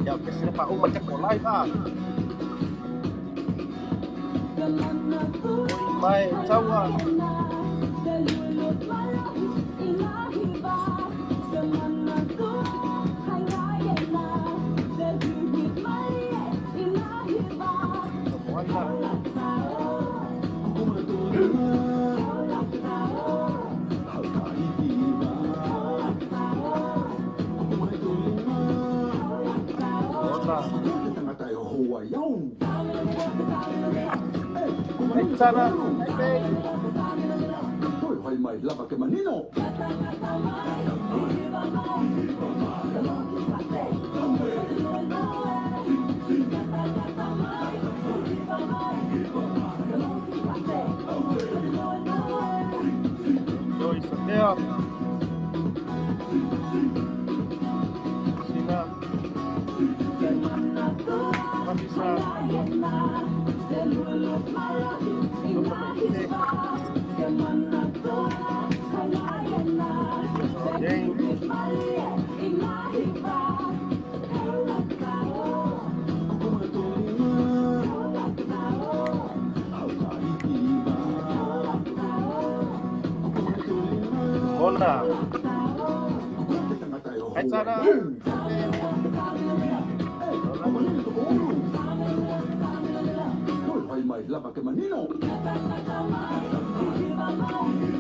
Ya que se pa macam kolai lah. Oi mai cawa. Sana, Hoy mai lava ke manino. Joy Sandia. Sina. Mabisa. Hola. Hai sana. Hoy mai lava ke manino.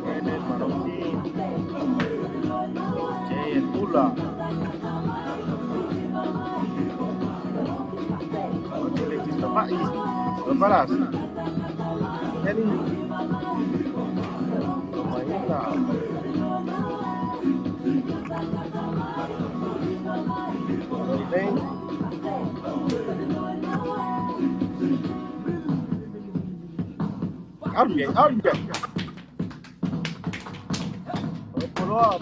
Ini Maroki. Jay Tula. Oceleti Samai. Lepas. Ini. Mainnya. Ini. Arge.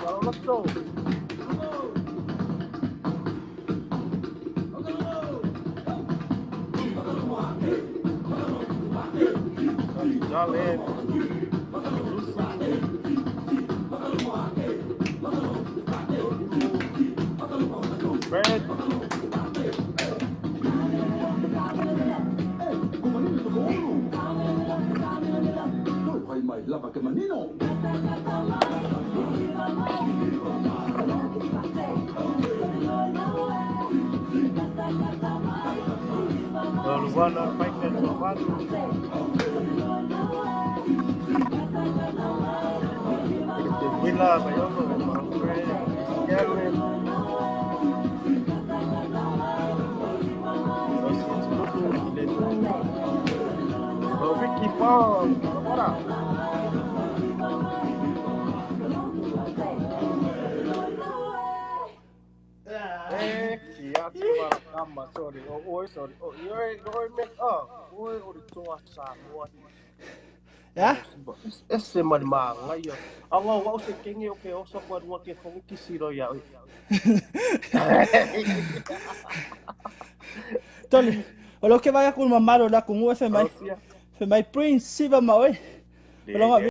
Baru leco. Jalan. Fred. Hoy mai lava ke manino. Luana Michael Salvador. Villa Bayolo, Manfred, Gerwin. Vicky Paul, ahora. Kiat sama sorry. Sorry. Oi make up. Oi tua sanua. Ya? Esse man manga yo. Anga wa se kenge o ke o so kwa rua ke fongi kisiro ya. Tony, o lo que vaya con mamá la con UFM. FMI Prince, sí, vamos a ver.